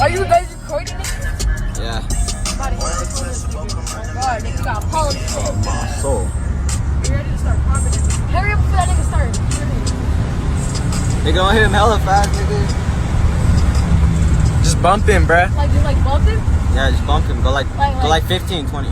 Are you guys recording it? Yeah. God, nigga got polish. Oh my soul. You ready to start popping it? Hurry up before that nigga starts. They gonna hit him hella fast, nigga. Just bump him, bruh. Like, just like bump him? Yeah, just bump him. Go like 15, 20.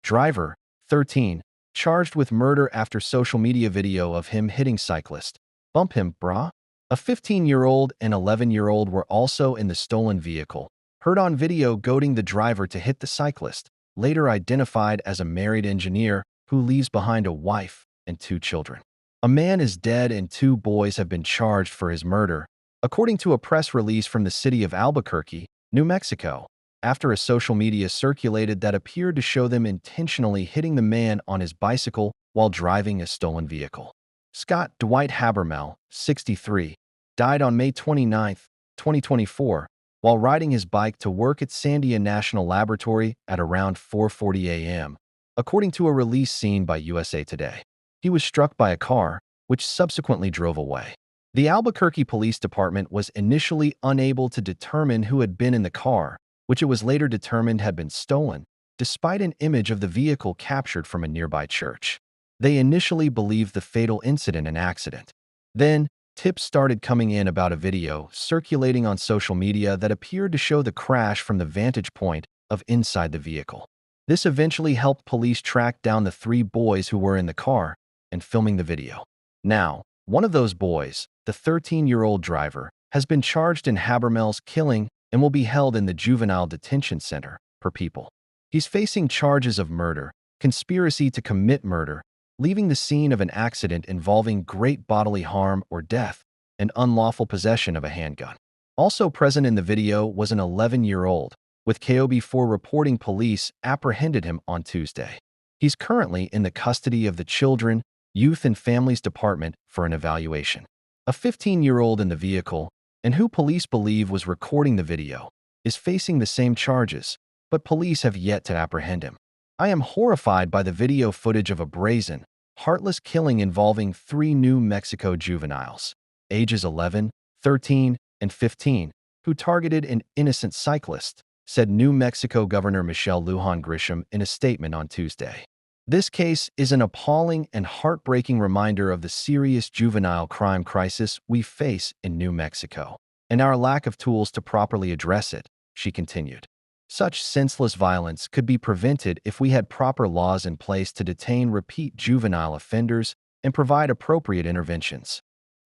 Driver, 13, charged with murder after social media video of him hitting cyclist. Bump him, brah. A 15-year-old and 11-year-old were also in the stolen vehicle, heard on video goading the driver to hit the cyclist, later identified as a married engineer who leaves behind a wife and 2 children. A man is dead and 2 boys have been charged for his murder, according to a press release from the city of Albuquerque, New Mexico, after a social media circulated that appeared to show them intentionally hitting the man on his bicycle while driving a stolen vehicle. Scott Dwight Habermel, 63, died on May 29, 2024, while riding his bike to work at Sandia National Laboratory at around 4:40 a.m., according to a release seen by USA Today. He was struck by a car, which subsequently drove away. The Albuquerque Police Department was initially unable to determine who had been in the car, which it was later determined had been stolen, despite an image of the vehicle captured from a nearby church. They initially believed the fatal incident an accident. Then, tips started coming in about a video circulating on social media that appeared to show the crash from the vantage point of inside the vehicle. This eventually helped police track down the 3 boys who were in the car and filming the video. Now, one of those boys, the 13-year-old driver, has been charged in Habermel's killing and will be held in the Juvenile Detention Center, per People. He's facing charges of murder, conspiracy to commit murder, leaving the scene of an accident involving great bodily harm or death, and unlawful possession of a handgun. Also present in the video was an 11-year-old, with KOB4 reporting police apprehended him on Tuesday. He's currently in the custody of the Children, Youth and Families Department for an evaluation. A 15-year-old in the vehicle, and who police believe was recording the video, is facing the same charges, but police have yet to apprehend him. I am horrified by the video footage of a brazen, heartless killing involving 3 New Mexico juveniles, ages 11, 13, and 15, who targeted an innocent cyclist, said New Mexico Governor Michelle Lujan Grisham in a statement on Tuesday. This case is an appalling and heartbreaking reminder of the serious juvenile crime crisis we face in New Mexico, and our lack of tools to properly address it, she continued. Such senseless violence could be prevented if we had proper laws in place to detain repeat juvenile offenders and provide appropriate interventions.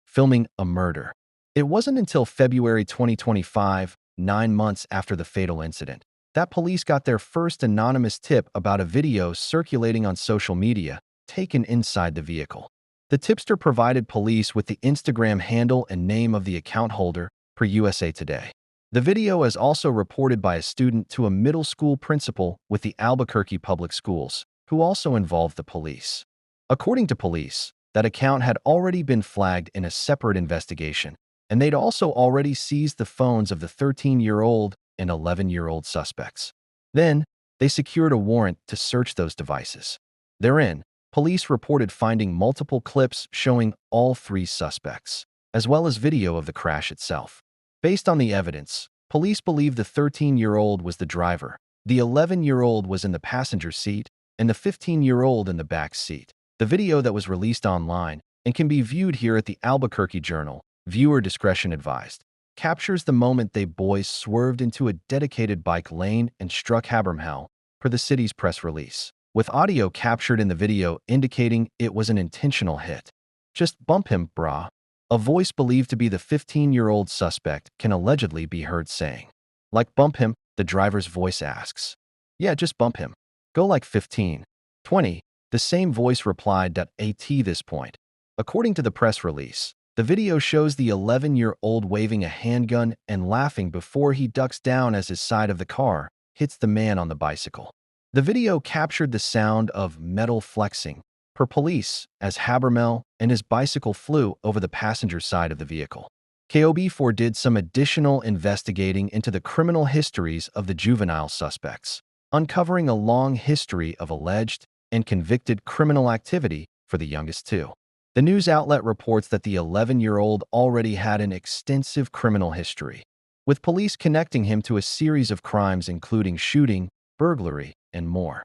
Filming a murder. It wasn't until February 2025, 9 months after the fatal incident, that police got their first anonymous tip about a video circulating on social media taken inside the vehicle. The tipster provided police with the Instagram handle and name of the account holder, per USA Today. The video is also reported by a student to a middle school principal with the Albuquerque Public Schools, who also involved the police. According to police, that account had already been flagged in a separate investigation, and they'd also already seized the phones of the 13-year-old and 11-year-old suspects. Then, they secured a warrant to search those devices. Therein, police reported finding multiple clips showing all 3 suspects, as well as video of the crash itself. Based on the evidence, police believe the 13-year-old was the driver, the 11-year-old was in the passenger seat, and the 15-year-old in the back seat. The video that was released online, and can be viewed here at the Albuquerque Journal, viewer discretion advised, captures the moment they boys swerved into a dedicated bike lane and struck Habermel, per the city's press release, with audio captured in the video indicating it was an intentional hit. Just bump him, brah. A voice believed to be the 15-year-old suspect can allegedly be heard saying. Like bump him, the driver's voice asks. Yeah, just bump him. Go like 15. 20. The same voice replied at this point. According to the press release, the video shows the 11-year-old waving a handgun and laughing before he ducks down as his side of the car hits the man on the bicycle. The video captured the sound of metal flexing, per police, as Habermel and his bicycle flew over the passenger side of the vehicle. KOB4 did some additional investigating into the criminal histories of the juvenile suspects, uncovering a long history of alleged and convicted criminal activity for the youngest two. The news outlet reports that the 11-year-old already had an extensive criminal history, with police connecting him to a series of crimes including shooting, burglary, and more.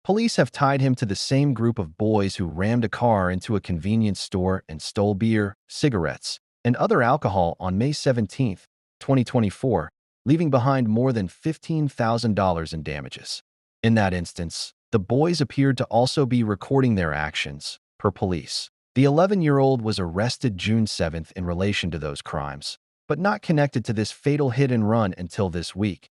Police have tied him to the same group of boys who rammed a car into a convenience store and stole beer, cigarettes, and other alcohol on May 17, 2024, leaving behind more than $15,000 in damages. In that instance, the boys appeared to also be recording their actions, per police. The 11-year-old was arrested June 7th in relation to those crimes, but not connected to this fatal hit-and-run until this week.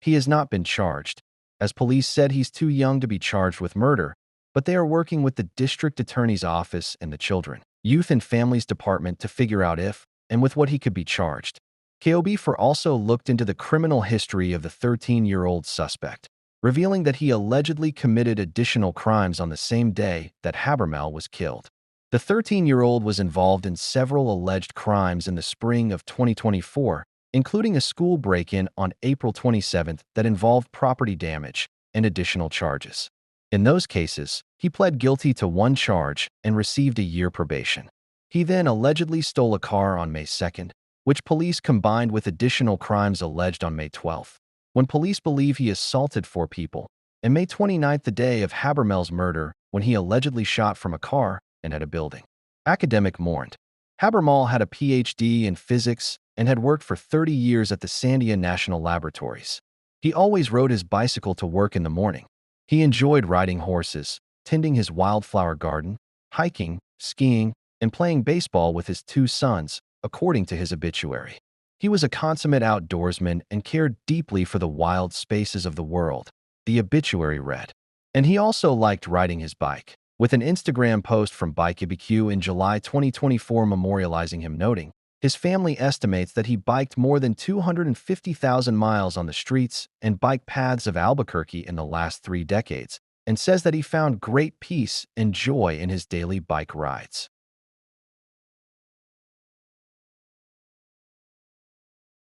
He has not been charged, as police said he's too young to be charged with murder, but they are working with the district attorney's office and the Children, Youth and Families Department to figure out if and with what he could be charged. KOB4 also looked into the criminal history of the 13-year-old suspect, revealing that he allegedly committed additional crimes on the same day that Habermal was killed. The 13-year-old was involved in several alleged crimes in the spring of 2024, including a school break-in on April 27th that involved property damage and additional charges. In those cases, he pled guilty to one charge and received a year probation. He then allegedly stole a car on May 2nd, which police combined with additional crimes alleged on May 12th, when police believe he assaulted 4 people, and May 29th, the day of Habermal's murder, when he allegedly shot from a car and at a building. Academic mourned. Habermal had a PhD in physics and had worked for 30 years at the Sandia National Laboratories. He always rode his bicycle to work in the morning. He enjoyed riding horses, tending his wildflower garden, hiking, skiing, and playing baseball with his 2 sons, according to his obituary. He was a consummate outdoorsman and cared deeply for the wild spaces of the world, the obituary read. And he also liked riding his bike, with an Instagram post from BikeBQ in July 2024 memorializing him, noting, his family estimates that he biked more than 250,000 miles on the streets and bike paths of Albuquerque in the last 3 decades, and says that he found great peace and joy in his daily bike rides.